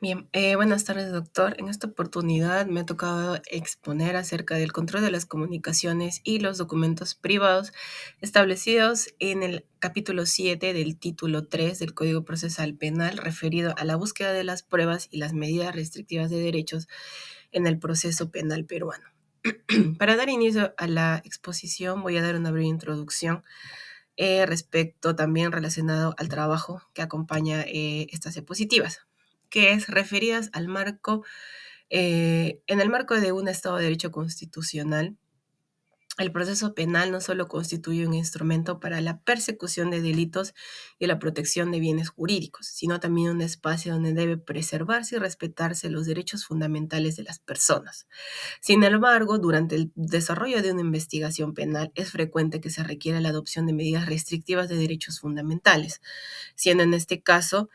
Bien, buenas tardes, doctor. En esta oportunidad me ha tocado exponer acerca del control de las comunicaciones y los documentos privados establecidos en el capítulo 7 del título 3 del Código Procesal Penal referido a la búsqueda de las pruebas y las medidas restrictivas de derechos en el proceso penal peruano. Para dar inicio a la exposición voy a dar una breve introducción respecto también relacionado al trabajo que acompaña estas diapositivas, que es referidas al marco, en el marco de un Estado de Derecho constitucional. El proceso penal no solo constituye un instrumento para la persecución de delitos y la protección de bienes jurídicos, sino también un espacio donde debe preservarse y respetarse los derechos fundamentales de las personas. Sin embargo, durante el desarrollo de una investigación penal es frecuente que se requiera la adopción de medidas restrictivas de derechos fundamentales, siendo en este caso,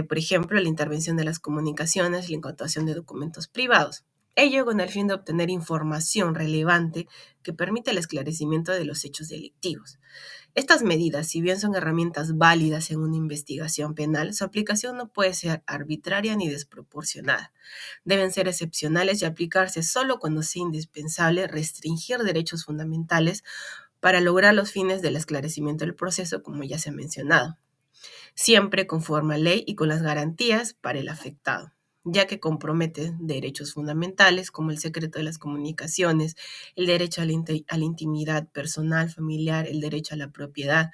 por ejemplo, la intervención de las comunicaciones y la incautación de documentos privados. Ello con el fin de obtener información relevante que permita el esclarecimiento de los hechos delictivos. Estas medidas, si bien son herramientas válidas en una investigación penal, su aplicación no puede ser arbitraria ni desproporcionada. Deben ser excepcionales y aplicarse solo cuando sea indispensable restringir derechos fundamentales para lograr los fines del esclarecimiento del proceso, como ya se ha mencionado, siempre conforme a ley y con las garantías para el afectado, ya que compromete derechos fundamentales como el secreto de las comunicaciones, el derecho a la intimidad personal, familiar, el derecho a la propiedad,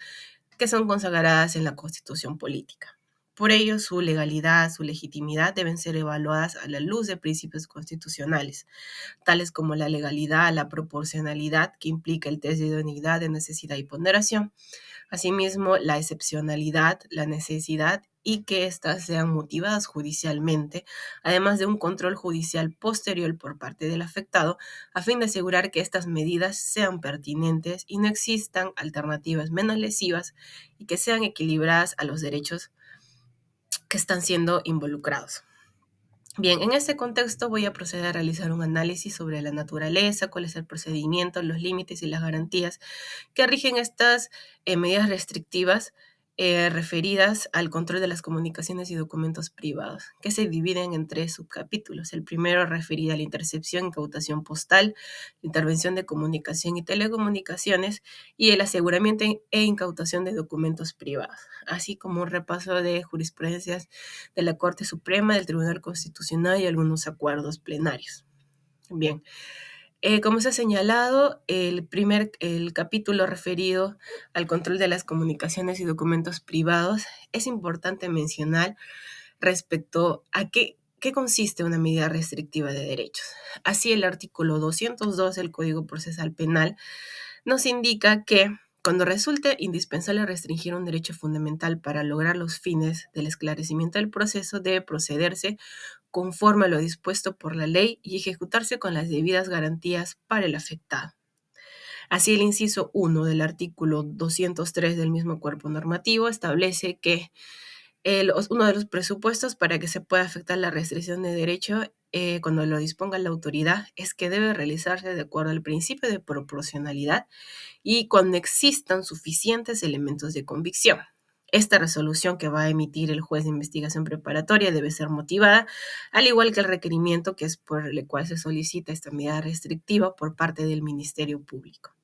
que son consagradas en la Constitución política. Por ello, su legalidad, su legitimidad deben ser evaluadas a la luz de principios constitucionales, tales como la legalidad, la proporcionalidad, que implica el test de idoneidad, de necesidad y ponderación. Asimismo, la excepcionalidad, la necesidad y que éstas sean motivadas judicialmente, además de un control judicial posterior por parte del afectado, a fin de asegurar que estas medidas sean pertinentes y no existan alternativas menos lesivas y que sean equilibradas a los derechos que están siendo involucrados. Bien, en este contexto voy a proceder a realizar un análisis sobre la naturaleza, cuál es el procedimiento, los límites y las garantías que rigen estas medidas restrictivas referidas al control de las comunicaciones y documentos privados, que se dividen en tres subcapítulos. El primero referido a la intercepción e incautación postal, la intervención de comunicación y telecomunicaciones y el aseguramiento e incautación de documentos privados, así como un repaso de jurisprudencias de la Corte Suprema, del Tribunal Constitucional y algunos acuerdos plenarios. Bien, como se ha señalado, el capítulo referido al control de las comunicaciones y documentos privados es importante mencionar respecto a qué consiste una medida restrictiva de derechos. Así, el artículo 202 del Código Procesal Penal nos indica que cuando resulte indispensable restringir un derecho fundamental para lograr los fines del esclarecimiento del proceso, debe procederse conforme a lo dispuesto por la ley y ejecutarse con las debidas garantías para el afectado. Así, el inciso 1 del artículo 203 del mismo cuerpo normativo establece que uno de los presupuestos para que se pueda afectar la restricción de derecho cuando lo disponga la autoridad es que debe realizarse de acuerdo al principio de proporcionalidad y cuando existan suficientes elementos de convicción. Esta resolución que va a emitir el juez de investigación preparatoria debe ser motivada, al igual que el requerimiento que es por el cual se solicita esta medida restrictiva por parte del Ministerio Público.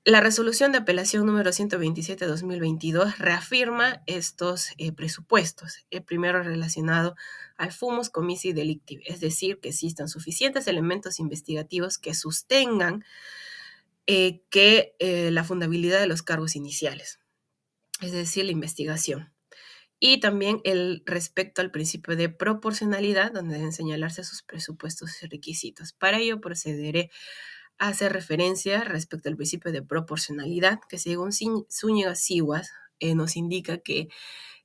La resolución de apelación número 127-2022 reafirma estos presupuestos. El primero relacionado al fumus comissi delicti, es decir, que existan suficientes elementos investigativos que sostengan la fundabilidad de los cargos iniciales, es decir, la investigación. Y también el respecto al principio de proporcionalidad, donde deben señalarse sus presupuestos y requisitos. Para ello procederé a hacer referencia respecto al principio de proporcionalidad, que según Zúñiga Siguas nos indica que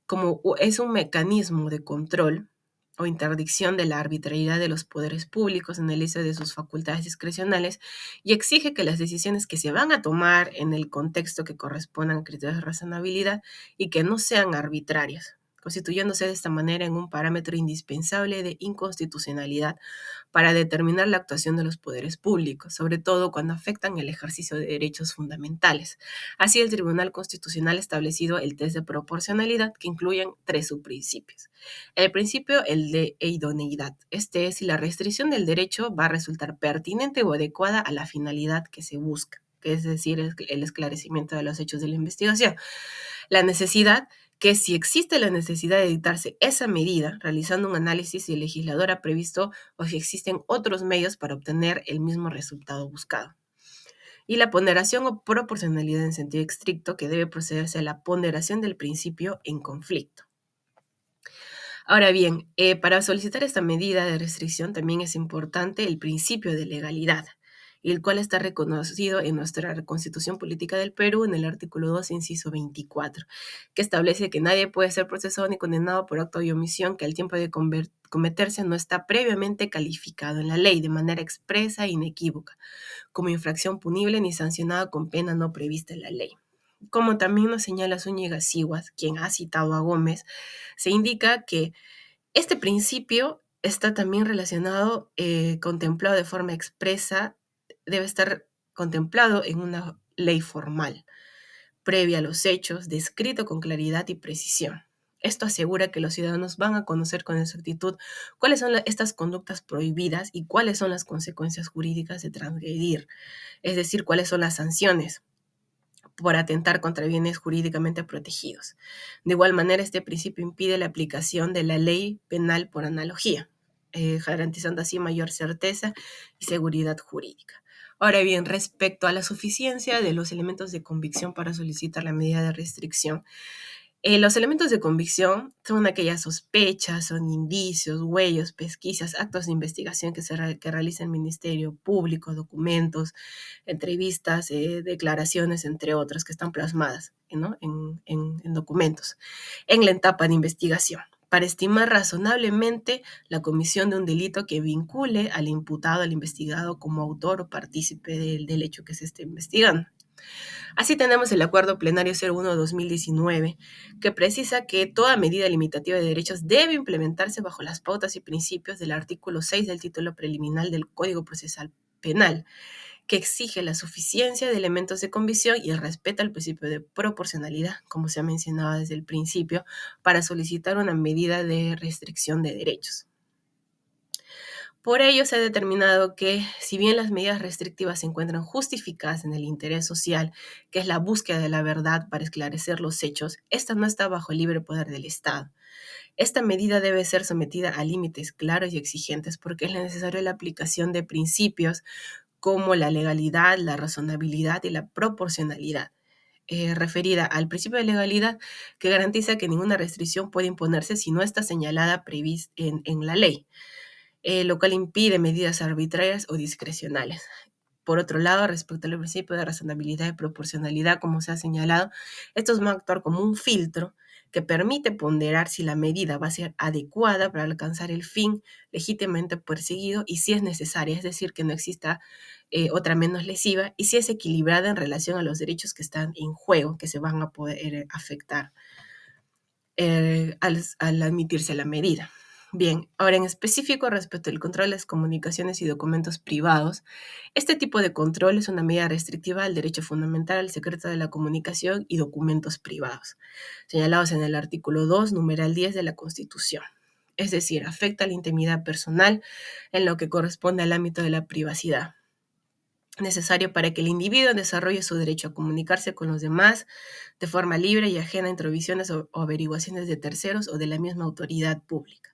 como es un mecanismo de control o interdicción de la arbitrariedad de los poderes públicos en el uso de sus facultades discrecionales y exige que las decisiones que se van a tomar en el contexto que correspondan a criterios de razonabilidad y que no sean arbitrarias, constituyéndose de esta manera en un parámetro indispensable de inconstitucionalidad para determinar la actuación de los poderes públicos, sobre todo cuando afectan el ejercicio de derechos fundamentales. Así, el Tribunal Constitucional ha establecido el test de proporcionalidad, que incluyen tres subprincipios. El principio, el de idoneidad. Este es si la restricción del derecho va a resultar pertinente o adecuada a la finalidad que se busca, que es decir, el esclarecimiento de los hechos de la investigación. La necesidad, que si existe la necesidad de dictarse esa medida, realizando un análisis si el legislador ha previsto o si existen otros medios para obtener el mismo resultado buscado. Y la ponderación o proporcionalidad en sentido estricto, que debe procederse a la ponderación del principio en conflicto. Ahora bien, para solicitar esta medida de restricción también es importante el principio de legalidad, el cual está reconocido en nuestra Constitución Política del Perú en el artículo 2, inciso 24, que establece que nadie puede ser procesado ni condenado por acto de omisión que al tiempo de cometerse no está previamente calificado en la ley de manera expresa e inequívoca como infracción punible ni sancionada con pena no prevista en la ley. Como también nos señala Zúñiga Siguas, quien ha citado a Gómez, se indica que este principio está también relacionado, contemplado de forma expresa, debe estar contemplado en una ley formal, previa a los hechos, descrito con claridad y precisión. Esto asegura que los ciudadanos van a conocer con exactitud cuáles son estas conductas prohibidas y cuáles son las consecuencias jurídicas de transgredir, es decir, cuáles son las sanciones por atentar contra bienes jurídicamente protegidos. De igual manera, este principio impide la aplicación de la ley penal por analogía, garantizando así mayor certeza y seguridad jurídica. Ahora bien, respecto a la suficiencia de los elementos de convicción para solicitar la medida de restricción, los elementos de convicción son aquellas sospechas, son indicios, huellas, pesquisas, actos de investigación que realiza el Ministerio Público, documentos, entrevistas, declaraciones, entre otras, que están plasmadas, ¿no?, en documentos, en la etapa de investigación, para estimar razonablemente la comisión de un delito que vincule al imputado, al investigado, como autor o partícipe del hecho que se esté investigando. Así tenemos el Acuerdo Plenario 01/2019, que precisa que toda medida limitativa de derechos debe implementarse bajo las pautas y principios del artículo 6 del título preliminar del Código Procesal Penal, que exige la suficiencia de elementos de convicción y respeta el principio de proporcionalidad, como se ha mencionado desde el principio, para solicitar una medida de restricción de derechos. Por ello, se ha determinado que, si bien las medidas restrictivas se encuentran justificadas en el interés social, que es la búsqueda de la verdad para esclarecer los hechos, esta no está bajo el libre poder del Estado. Esta medida debe ser sometida a límites claros y exigentes porque es necesaria la aplicación de principios como la legalidad, la razonabilidad y la proporcionalidad, referida al principio de legalidad, que garantiza que ninguna restricción puede imponerse si no está señalada en la ley, lo cual impide medidas arbitrarias o discrecionales. Por otro lado, respecto al principio de razonabilidad y proporcionalidad, como se ha señalado, estos van a actuar como un filtro que permite ponderar si la medida va a ser adecuada para alcanzar el fin legítimamente perseguido y si es necesaria, es decir, que no exista otra menos lesiva, y si es equilibrada en relación a los derechos que están en juego, que se van a poder afectar al admitirse la medida. Bien, ahora en específico respecto al control de las comunicaciones y documentos privados, este tipo de control es una medida restrictiva al derecho fundamental al secreto de la comunicación y documentos privados, señalados en el artículo 2, numeral 10 de la Constitución. Es decir, afecta a la intimidad personal en lo que corresponde al ámbito de la privacidad, necesario para que el individuo desarrolle su derecho a comunicarse con los demás de forma libre y ajena a intromisiones o averiguaciones de terceros o de la misma autoridad pública.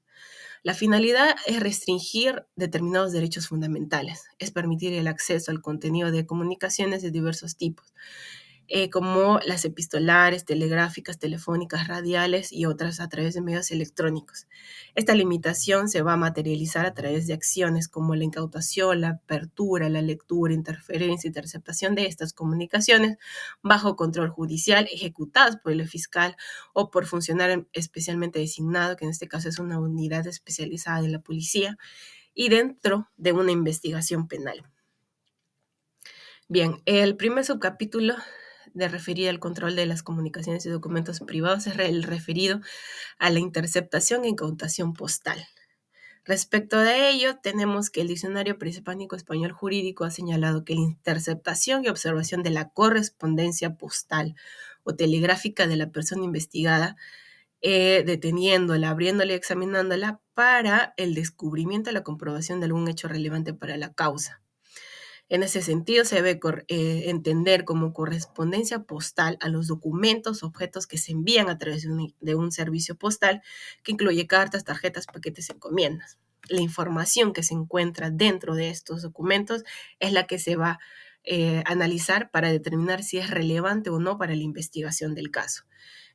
La finalidad es restringir determinados derechos fundamentales, es permitir el acceso al contenido de comunicaciones de diversos tipos, como las epistolares, telegráficas, telefónicas, radiales y otras a través de medios electrónicos. Esta limitación se va a materializar a través de acciones como la incautación, la apertura, la lectura, interferencia, interceptación de estas comunicaciones bajo control judicial, ejecutadas por el fiscal o por funcionario especialmente designado, que en este caso es una unidad especializada de la policía, y dentro de una investigación penal. Bien, el primer subcapítulo de referir al control de las comunicaciones y documentos privados es el referido a la interceptación e incautación postal. Respecto de ello, tenemos que el Diccionario Prehispánico Español Jurídico ha señalado que la interceptación y observación de la correspondencia postal o telegráfica de la persona investigada, deteniéndola, abriéndola y examinándola para el descubrimiento y la comprobación de algún hecho relevante para la causa. En ese sentido, se debe entender como correspondencia postal a los documentos, objetos que se envían a través de un servicio postal que incluye cartas, tarjetas, paquetes, encomiendas. La información que se encuentra dentro de estos documentos es la que se va a analizar para determinar si es relevante o no para la investigación del caso.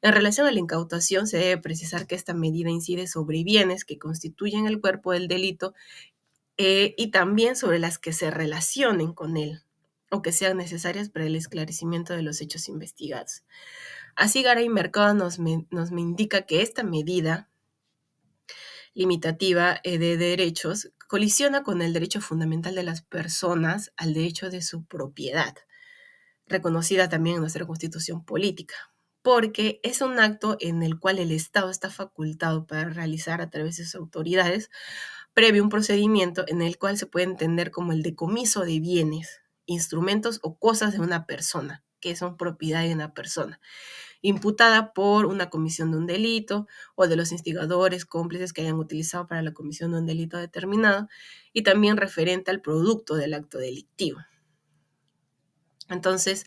En relación a la incautación, se debe precisar que esta medida incide sobre bienes que constituyen el cuerpo del delito y también sobre las que se relacionen con él o que sean necesarias para el esclarecimiento de los hechos investigados. Así, Garay Mercado nos indica que esta medida limitativa de derechos colisiona con el derecho fundamental de las personas al derecho de su propiedad, reconocida también en nuestra Constitución política, porque es un acto en el cual el Estado está facultado para realizar a través de sus autoridades previo un procedimiento en el cual se puede entender como el decomiso de bienes, instrumentos o cosas de una persona, que son propiedad de una persona, imputada por una comisión de un delito o de los instigadores, cómplices que hayan utilizado para la comisión de un delito determinado, y también referente al producto del acto delictivo. Entonces,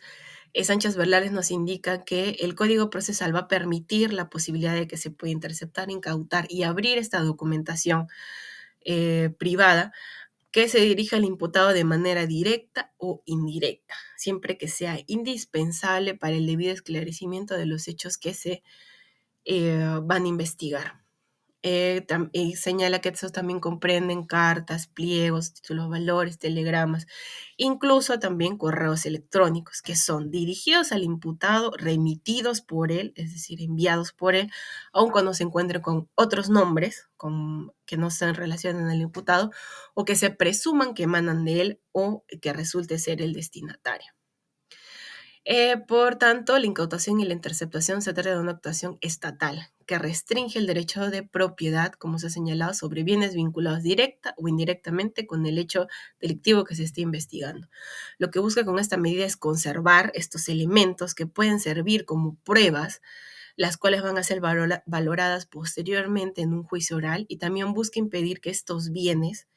Sánchez Verlares nos indica que el Código Procesal va a permitir la posibilidad de que se pueda interceptar, incautar y abrir esta documentación privada que se dirija al imputado de manera directa o indirecta, siempre que sea indispensable para el debido esclarecimiento de los hechos que se van a investigar. Y señala que estos también comprenden cartas, pliegos, títulos, valores, telegramas, incluso también correos electrónicos que son dirigidos al imputado, remitidos por él, es decir, enviados por él, aun cuando se encuentren con otros nombres que no están en relación al imputado o que se presuman que emanan de él o que resulte ser el destinatario. Por tanto, la incautación y la interceptación se trata de una actuación estatal que restringe el derecho de propiedad, como se ha señalado, sobre bienes vinculados directa o indirectamente con el hecho delictivo que se esté investigando. Lo que busca con esta medida es conservar estos elementos que pueden servir como pruebas, las cuales van a ser valoradas posteriormente en un juicio oral, y también busca impedir que estos bienes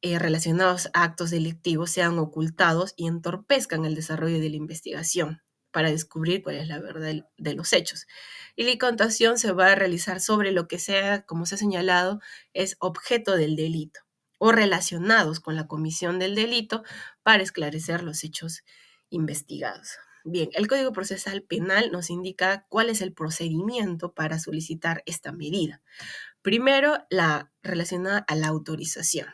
relacionados a actos delictivos sean ocultados y entorpezcan el desarrollo de la investigación para descubrir cuál es la verdad de los hechos. Y la incautación se va a realizar sobre lo que sea, como se ha señalado, es objeto del delito o relacionados con la comisión del delito para esclarecer los hechos investigados. Bien, el Código Procesal Penal nos indica cuál es el procedimiento para solicitar esta medida. Primero, la relacionada a la autorización.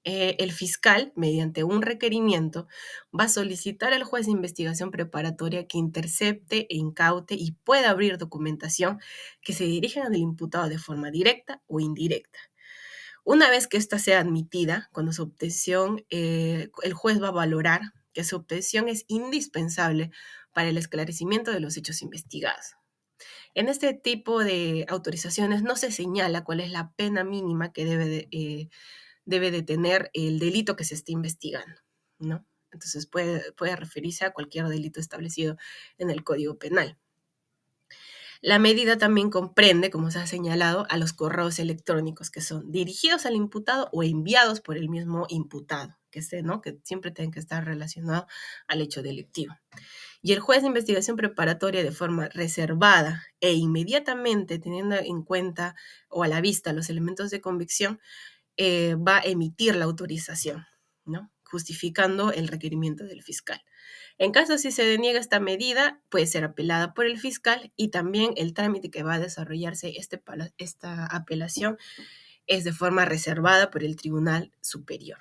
El fiscal, mediante un requerimiento, va a solicitar al juez de investigación preparatoria que intercepte e incaute y pueda abrir documentación que se dirijan al imputado de forma directa o indirecta. Una vez que ésta sea admitida, cuando su obtención, el juez va a valorar que su obtención es indispensable para el esclarecimiento de los hechos investigados. En este tipo de autorizaciones no se señala cuál es la pena mínima que debe de tener el delito que se esté investigando, ¿no? Entonces puede referirse a cualquier delito establecido en el Código Penal. La medida también comprende, como se ha señalado, a los correos electrónicos que son dirigidos al imputado o enviados por el mismo imputado, que siempre tienen que estar relacionados al hecho delictivo. Y el juez de investigación preparatoria, de forma reservada e inmediatamente teniendo en cuenta o a la vista los elementos de convicción, va a emitir la autorización, ¿no? Justificando el requerimiento del fiscal. En caso si se deniega esta medida, puede ser apelada por el fiscal, y también el trámite que va a desarrollarse esta apelación es de forma reservada por el Tribunal Superior.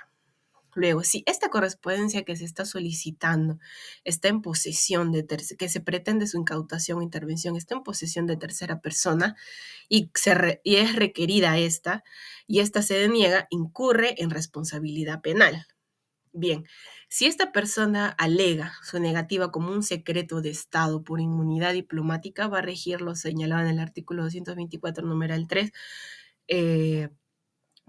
Luego, si esta correspondencia que se está solicitando está en posesión que se pretende su incautación o intervención, está en posesión de tercera persona y es requerida y esta se deniega, incurre en responsabilidad penal. Bien, Si esta persona alega su negativa como un secreto de Estado por inmunidad diplomática, va a regir lo señalado en el artículo 224, numeral 3, eh,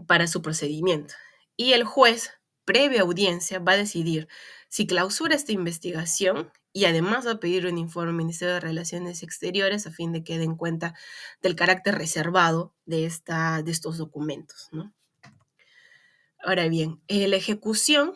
para su procedimiento. Y el juez, previa audiencia, va a decidir si clausura esta investigación y además va a pedir un informe al Ministerio de Relaciones Exteriores a fin de que den cuenta del carácter reservado de estos documentos, ¿no? Ahora bien, la ejecución